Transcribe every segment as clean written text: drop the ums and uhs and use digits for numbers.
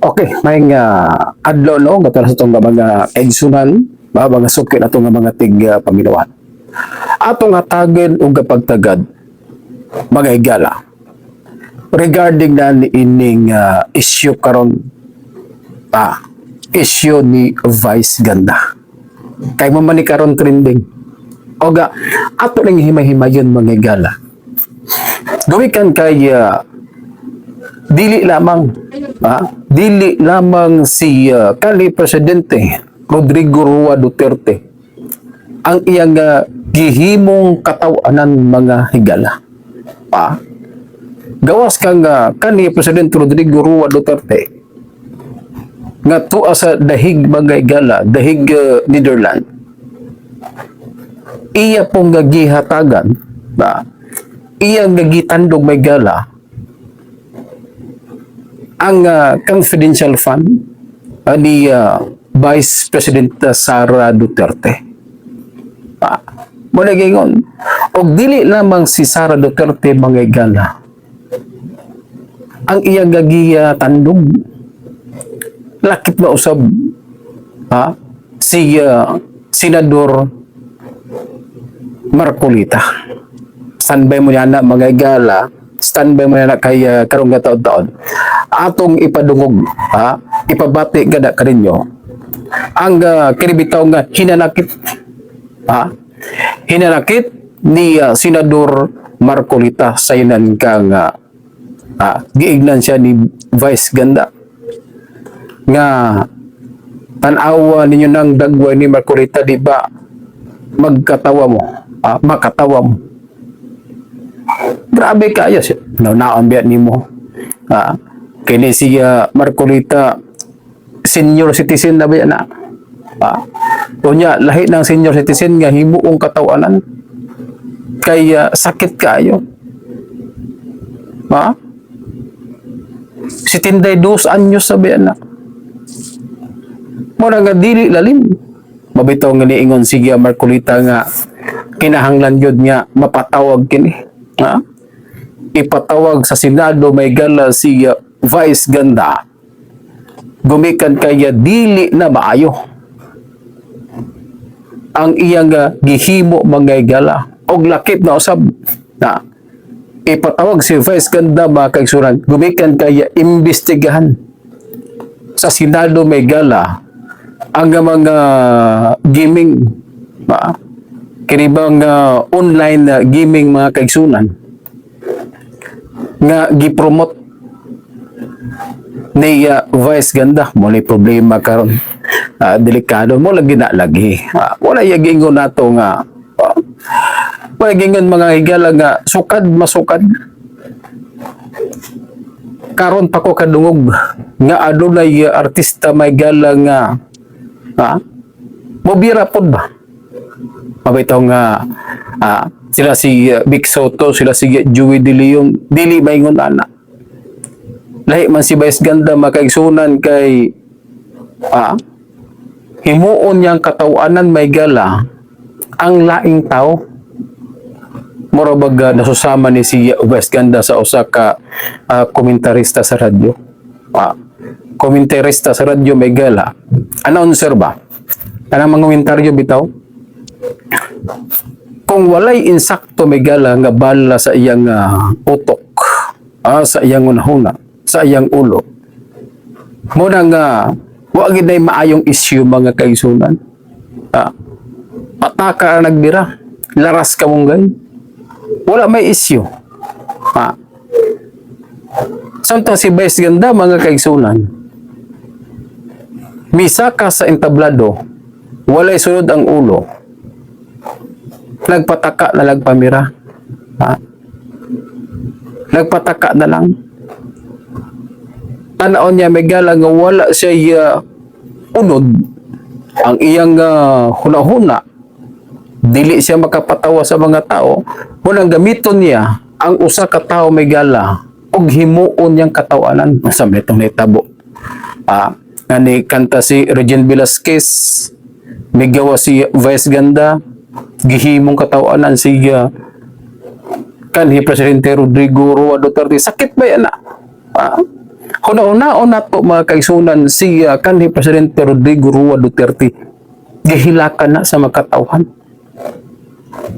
Okay, may nga adlaw no gatal sa itong mga egsunan mga sukil ato nga mga tig pamilawan. Atong hatagan og kapagtagad mga higala regarding na ni ining issue karon issue ni Vice Ganda. Kay mo man ni karon trending. Oga ato ning himay-himayon mga higala. Gawikan kay dili lamang si kali Presidente Rodrigo Roa Duterte ang iyang gihimong katawanan mga higala. Gawas kang kani Presidente Rodrigo Roa Duterte nga tuwa sa dahig mga higala, dahig Netherlands. Iya pong gihatagan iyang gitandog mga higala ang confidential fund ni Vice President Sara Duterte. Muna gingon, og dili lamang si Sara Duterte mga higala ang iyang tandog lakip na usab si Senador Marcolita. Standby mo yan na mga higala, standby mo yan na kay karong taon-taon. Atong ipadungog, ipabati kada kaninyo ang kinibitaw nga hinanakit ni Senador Marcolita sa inan kang giignan siya ni Vice Ganda nga tanawa ninyo ng dagway ni Marcolita, di ba magkatawa mo, makatawa mo. Grabe kaya siya. Naambiat ni mo. Kini si Marcolita, senior citizen na ba yan na? Unya, lahi ng senior citizen nga himuong katawanan. Kaya sakit kayo. 72 anyos sa ba yan na? Mura nga dili lalim. Mabitaw nga niingon si Marcolita nga kinahanglan yun nga mapatawag kini. Ipatawag sa Senado may gala si Vice Ganda. Gumikan kaya dili na maayo ang iyang gihimo mga higala og lakip na usab ipatawag si Vice Ganda mga kaigsunan. Gumikan kaya imbestigahan sa Senado may gala ang mga gaming kinibang online gaming mga kaigsunan nga gipromote ni Vice Ganda. Muna problema karon delikado mo lagi na lagi wala yagingon nato nga wala gingon mga higala nga sukad masukad karon pa ko kadungog nga adunay artista may gala nga mobira pod ba mabitaw nga sila si Vic Soto, sila si Joey De Leon, dili maingon ana. Lahi man si Vice Ganda makaigsunan kay himuon niyang katawanan may gala ang laing tao. Murabag nasusama ni si Vice Ganda sa usa ka komentarista sa radyo. Komentarista sa radyo may gala. Announcer ba? Kanang mga komentaryo bitaw? Kung walay insakto may gala nga bala sa iyang utok, sa iyang unahuna, sa iyang ulo, muna nga wag gid maayong issue mga kaigsunan. Pataka ang nagbira, laras ka mong gay. Wala may issue. Samtang si Vice Ganda mga kaigsunan, misa ka sa entablado, walay sunod ang ulo, nagpataka na lang pamira. Nagpataka na lang. Tanaon niya may gala nga wala siya unod ang iyang hunahuna. Dili siya makapatawa sa mga tao. Munang gamiton niya ang usa ka tawo may gala og himuon niyang katawanan. Sabi itong naitabo. Nga kanta si Regine Velasquez, may gawa si Vice Ganda, gihimong katawanan si kanhi Presidente Rodrigo Roa Duterte. Sakit ba yan na? Una to mga kaigsunan si kanhi Presidente Rodrigo Roa Duterte gihilakan na sa makatawhan.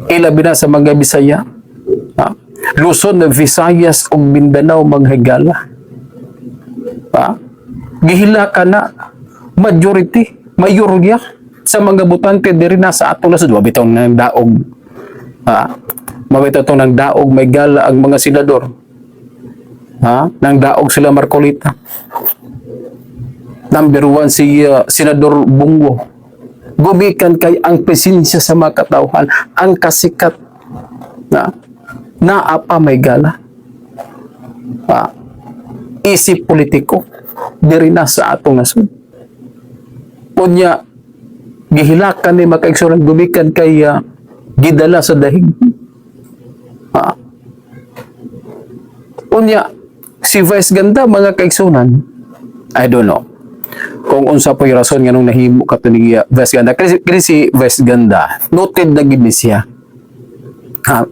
Ilabi na sa mga Bisaya, ha? Luzon, Visayas ug Mindanao manghigala. Ha? Gihilakan na mayorya sa mga butante diri na sa ato na sa bitaw ng daog. Ha? Mabitaw to ng daog may gala ang mga senador. Ha? Nang daog sila Marcolita. Number 1 si Senador Bungo. Gumikan kay ang presensya sa mga katawhan, ang kasikat na naapa may gala. Ha? Isip politiko diri na sa atong nasod. Unya gihilakan ni makaigsunan gumikan kay gidala sa dahig. Ha? Unya si Vice Ganda mga kaigsunan, I don't know kung unsa po yung rason nga nung nahimo kato ni Vice Ganda. Kasi si Vice Ganda, noted na gid ni siya. Ha?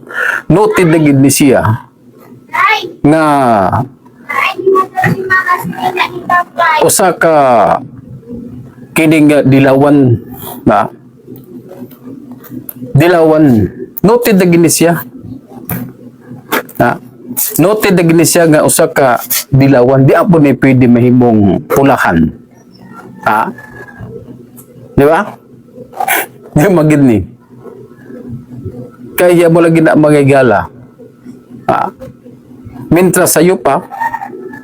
Noted na gid ni siya nga usa ka kining dilawan na noted na gid ni siya. Ha? Noted na gid ni siya nga usa ka dilawan di apo ni pwede mahimong pulahan. Ha? Di ba? Di magid ni. Kaya mo lagi na magigala. Ha? Mintra sayo pa,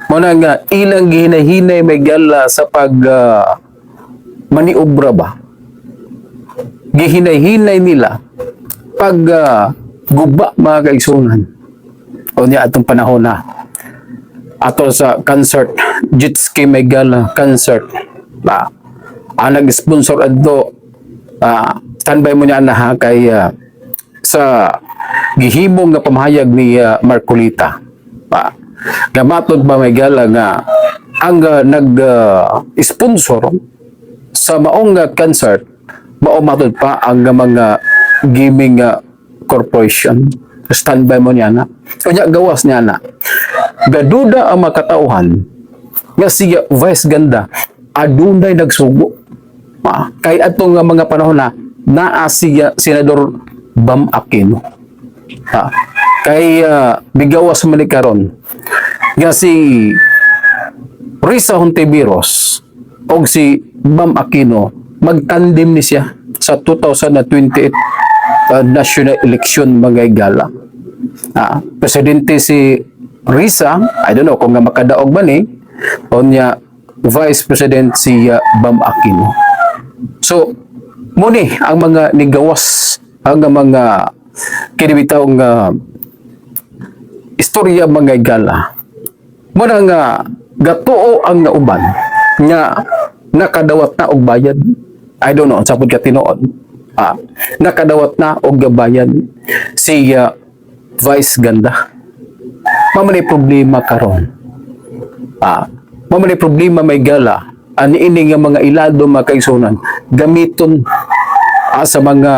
mo na nga ilang gihinahinay may gala sa pag maniobra ba? Gihinay-hinay nila pag guba mga kaigsunan. O niya atong panahon na ato sa concert, jet ski may gala concert. Ang nag-sponsor adto standby mo niya na ha kay sa gihimong nga pamahayag ni Marcolita. Gamatod ba may gala nga ang nag-sponsor sa maong concert mao matod pa ang mga gaming corporation. Standby mo niya na. Kanya gawas niya na. Gaduda ang makatauhan nga siya Vice Ganda adunay nagsugo. Kay atong mga panahon na naa siya Senador Bam Aquino. Kay bigawas man karon nga si Risa Hontiveros og si Bam Aquino magtandem ni siya sa 2028 national election mga gala. Presidente si Risa, I don't know kung nga makadaog ba ni o niya Vice President si Bam Aquino. So, muni ang mga nigawas, ang mga kinibitawang istorya mga gala. Muna nga gatuo ang nauban nga nakadawat na og bayad. I don't know, sa pud ka tinuod. Nakadawat na og bayad si Vice Ganda. Mamani problema karon. Mamani problema may gala. Ani ini nga mga ilado mga kaigsunan gamiton sa mga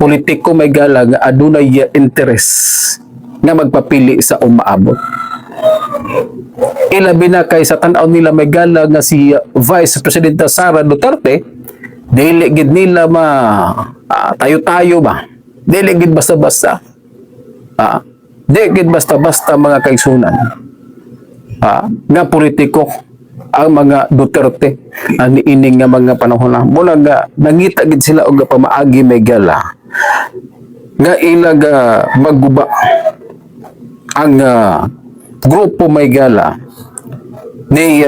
politiko may gala nga adunay interest nga magpapili sa umaabot. Ilabi na kay sa tan-aw nila may gala nga si Vice Presidenta Sara Duterte, dili gid nila tayo-tayo ba? Dili gid basta-basta. Dili gid basta-basta mga kaigsunan. Nga politiko ang mga Duterte ani ining nga mga panahon na mula nga nangita gid sila og pamaagi may gala nga ilag magguba ang grupo may gala ni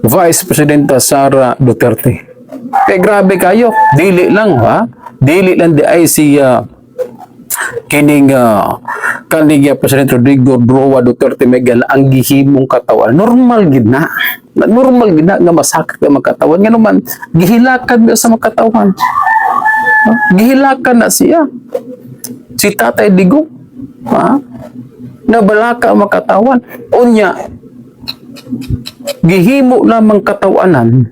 Vice Presidenta Sara Duterte. Kay grabe kayo, dili lang dili lang di ay si kining kaning President Rodrigo Roa Duterte Miguel ang gihimong katawan normal gid na nga masakit ang makatawan nga naman gihilakan sa makatawan. Gihilakan na siya si Tatay Digong nabalaka ang makatawan unya gihimo lamang katawanan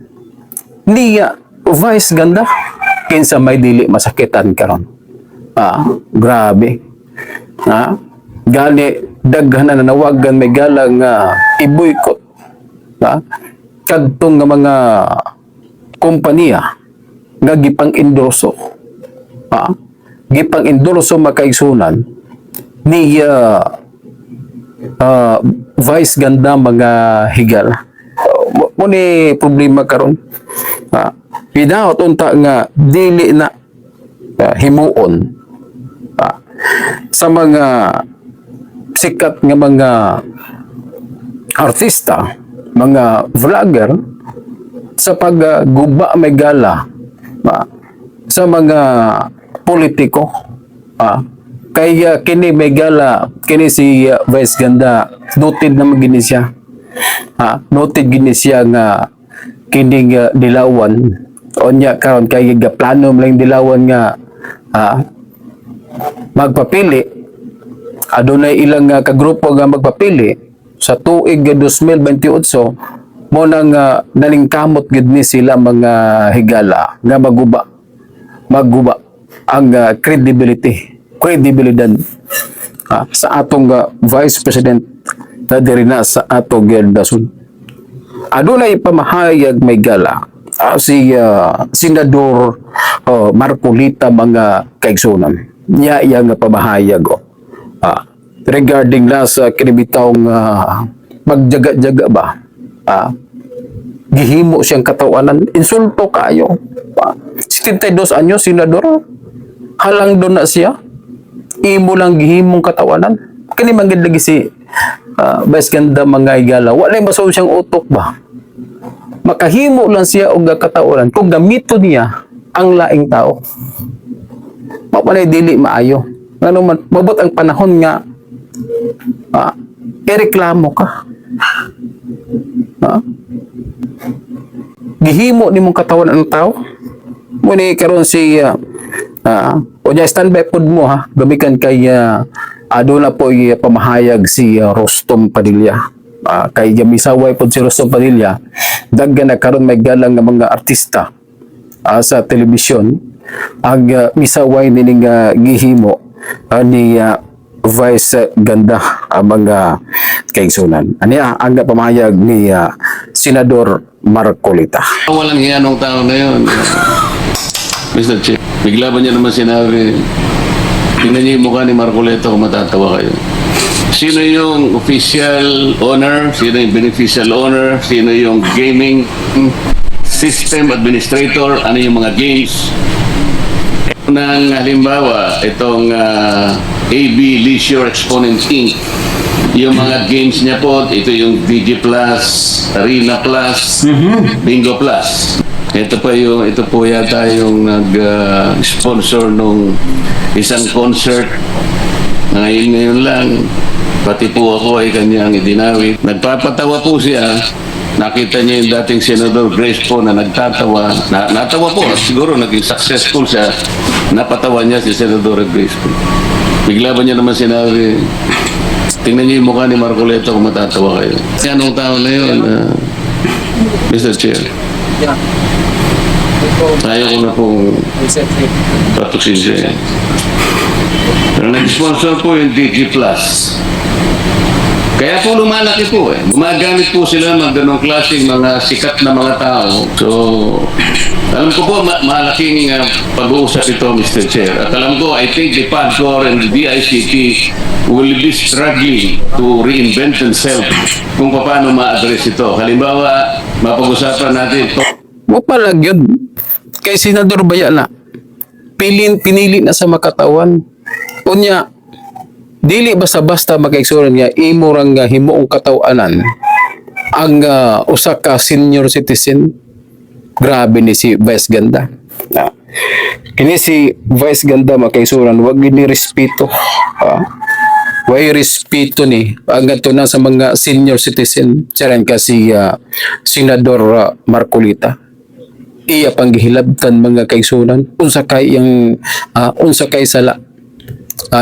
niya Vice Ganda kinsa may dili masakitan karon. Grabe. Gani daghan na nanawagan may gala nga i-boycott kadtong nga mga kompanya nga gipang-endorso gipang-endorso makaigsunan ni vice ganda mga higala. Mo ni problema karon. Without unta nga dili na himuon sa mga sikat nga mga artista, mga vlogger sa pagguba may gala sa mga politiko. Kaya kini may gala, kini si Vice Ganda, noted naman gini siya. Noted gini siya nga kining dilawan. Onya karon kay plano lang dilawan nga magpapili. Adunay ilang kagrupo nga magpapili sa tuig 2028 mo nang nalingkamot gid ni sila mga higala nga maguba ang credibilidad sa atong Vice President na diri na sa atong dasun. Adunay pamahayag may gala si Senador Marcolita mga kaigsunan. Niya nga pamahayag regarding na sa kinibitawng magjaga-jaga ba. Gihimo siyang katawanan, insulto kayo. 72 anyos senador, halang doon na siya. Imo lang gihimong katawanan. Kani manggid lagi si Vice Ganda mga higala. Wala masaw siyang utok ba? Makahimo lang siya og katawanan kung gamito niya ang laing tao. Mapanay dili maayo. Ngano man mabot ang panahon nga ireklamo ka. Gihimo ni mong katawan ang tao. Muni karon si unya standby pod mo gamikan kay aduna po pamahayag si Rostom Padilla. Kay misaway pod si Rostom Padilla, daghan na karon may galang nga mga artista sa telebisyon ang misaway nining gihimo ni Vice Ganda mga kaigsunan. Aniya ang pamahayag ni Senador Marcolita. Walang hiyanong tao na yun. Mr. Chief, bigla ba niya naman sinabi, tingnan niyo yung mukha ni Marcoleta kung matatawa kayo. Sino yung official owner? Sino yung beneficial owner? Sino yung gaming system administrator? Ano yung mga games? Unang halimbawa, itong AB Leisure Exponent Inc. Yung mga games niya po, ito yung VG Plus, Arena Plus, Bingo Plus. Ito po yata yung nag-sponsor nung isang concert. Ngayon lang, pati po ako ay kanyang idinawit. Nagpapatawa po siya. Nakita niya yung dating Senador Grace po na nagtatawa. Natawa po, siguro naging successful siya. Napatawa niya si Senador Grace po. Bigla ba niya naman sinabi, tingnan niyo yung mukha ni Marcoleta kung matatawa kayo. Anong tao na yun, Mr. Chair? Ayaw ko na pong patusin siya. Pero nag-sponsor po yung DG Plus. Kaya po lumalaki po Gumagamit po sila ng ganong klaseng mga sikat na mga tao. So, alam ko po malaking pag-uusap ito, Mr. Chair. At alam ko, I think the PAGCOR and the DICT will be struggling to reinvent themselves kung paano ma-address ito. Halimbawa, mapag-usapan natin ito. Mo palag yun. Kay Senador Bayana, pinili na sa makatawan. Unya, dili basta-basta makaigsuran nga imo rang himuong katawanan ang usa ka senior citizen. Grabe ni si Vice Ganda. Kini si Vice Ganda makaigsuran wag ni respeto. Way respeto ni ang ato na sa mga senior citizen. Siya ka si Senador Marcolita. Iya panggihilabtan mga kaigsunan unsa kay sala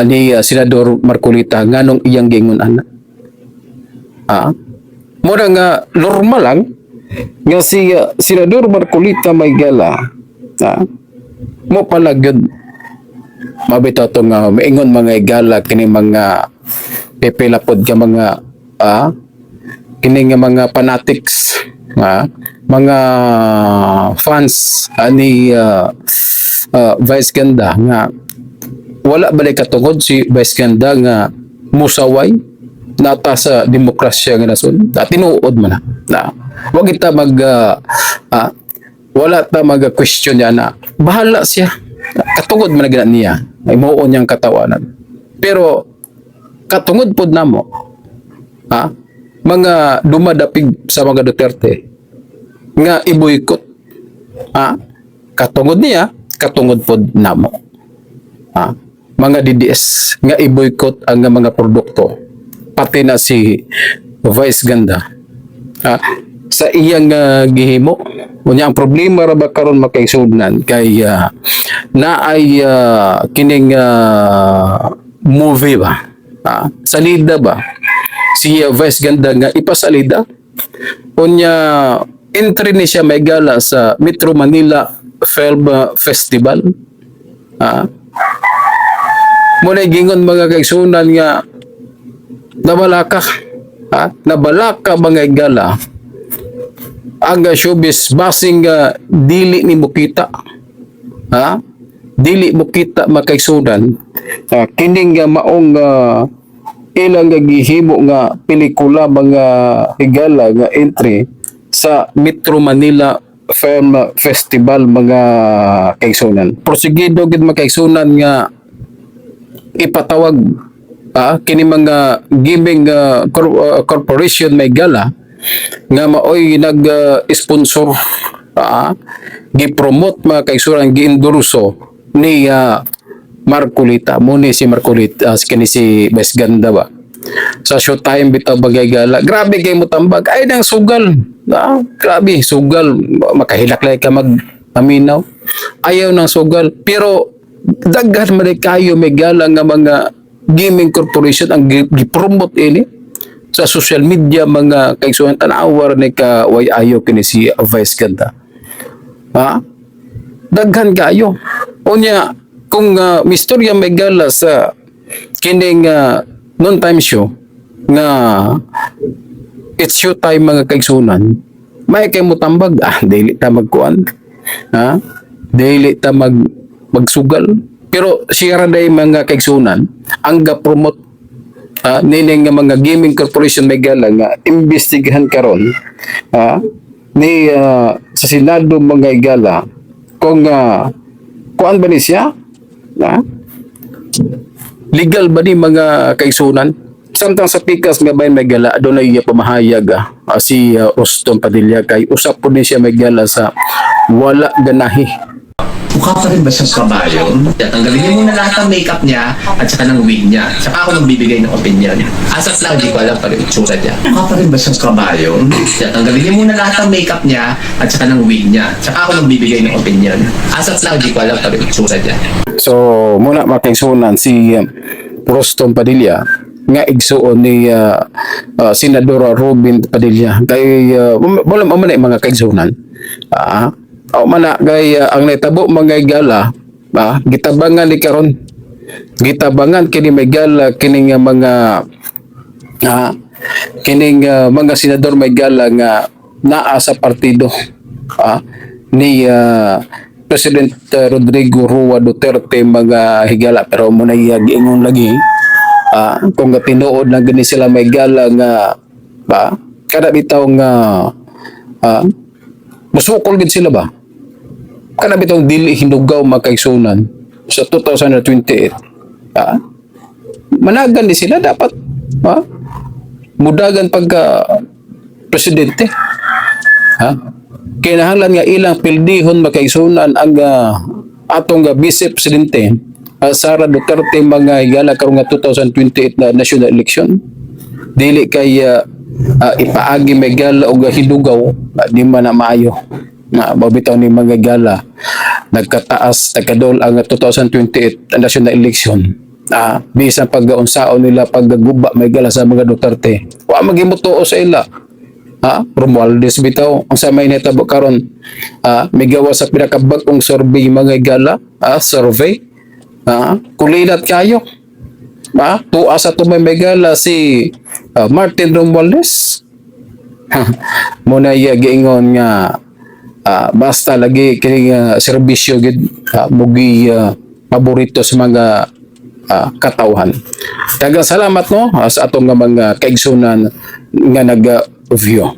ni Senador Marcolita nganong iyang gingon ana. Mura nga normal lang nga si Senador Marcolita may gala. Mo pala gyud mabitaw to nga maingon mga igala kini mga pipila pod ka mga kining nga mga fanatics, mga fans ni Vice Ganda nga wala ba katungod si Vice Ganda nga musaway nata sa demokrasya nga nasod. Tinuod man na wag kita wala ta mag-question niya na bahala siya. Katungod man na niya. Ay muon niyang katawanan. Pero katungod pod namo mga dumadapig sa mga Duterte nga iboykot. Katungod niya, katungod pod namo. Mga DDS nga iboykot ang mga produkto. Pati na si Vice Ganda. Sa iyang gihimo. Unya ang problema ra ba karon makaisudnan kay naay kining movie ba? Salida ba? Si Vice Ganda nga ipasalida. Unya entry ni siya may gala sa Metro Manila Film Festival. Muna gingon mga kaigsunan nga nabalaka. Nabalaka mga gala ang showbiz basing dili ni mukita. Dili mukita makaigsunan. Kining maong ilang gihimo nga pelikula mga higala nga entry sa Metro Manila Film Festival mga kaigsunan. Prosegido gid makaigsunan nga ipatawag kini mga gaming corporation may gala nga maoy nag-sponsor gi-promote mga kaigsunan gi-endorso ni Marcolita. Muni si Marcolita kini si Vice Ganda ba sa showtime bitaw bagay gala. Grabe kay mo tambag ay nang sugal. Grabe sugal makahilaklay ka mag-aminaw. Ayaw nang sugal pero daghan man kayo may gala nga mga gaming corporation ang gi-promote ini sa social media mga kaigsunan tanawar ni ka way ayo kini si Vice Ganda. Daghan kayo. Unya kung mistorya may gala sa kining non-time show nga it's show time mga kaigsunan may kay mo tambag dili ta magkuan dili ta magsugal pero siya day mga kaigsunan ang ga-promote nining nga mga gaming corporation may gala nga imbestigahan karon ni sa Senado mga gala kung kuan ba ni siya legal ba ni mga kaigsunan samtang sa pikas nga bayan may gala adunay pamahayag si Rostom Padilla kay usap po din siya may gala sa wala ganahi. Mukha pa rin ba siyang kabayo? Tanggalin niyo muna lahat ng makeup niya at saka ng wig niya. Saka ako nang bibigay ng opinion. Asap lang, di ko alam pa rin itsura niya. Mukha pa rin ba siyang kabayo? Tanggalin niyo muna lahat ng makeup niya at saka ng wig niya. Saka ako nang bibigay ng opinion. Asap lang, di ko alam pa rin itsura niya. So muna makaigsunan si Rostom Padilla nga igsuon ni Senadora Robin Padilla kay wala man mga kaigsunan mana kay ang naitabo mga gala gitabangan ni karon gitabangan kini may gala kining mga kining mga senador may gala nga naa sa partido ni President Rodrigo Roa Duterte mga higala pero muna giingon lagi kung tinuod lang gani sila may gala nga kada bitaw nga musukol gid sila ba kada bitaw dili hinugaw makaigsunan sa 2028 managan di sila dapat mudagan pagka presidente kinahanglan nga ilang pildihon makaigsunan ang atong vice presidente Sara Duterte mga higala karon nga 2028 na national election dili kay ipaagi may gala o hidugaw di man na maayo na mabitaw ni mga gala nagkataas nagkadol ang 2028 national election bisan paggaunsaon nila pagguba may gala sa mga Duterte wa magimutuo sa ila Romualdez bitaw ang sa may netabo karon may gawa sa pinakabag-ong survey mga gala survey kulilat kayo Tuwa sa tumaymegala si Martin Romualdez. Muna giingon nga basta lagi kini serbisyo gid mugi paborito sa mga katawhan. Daghang salamat no sa atong nga mga kaigsunan nga nag-view.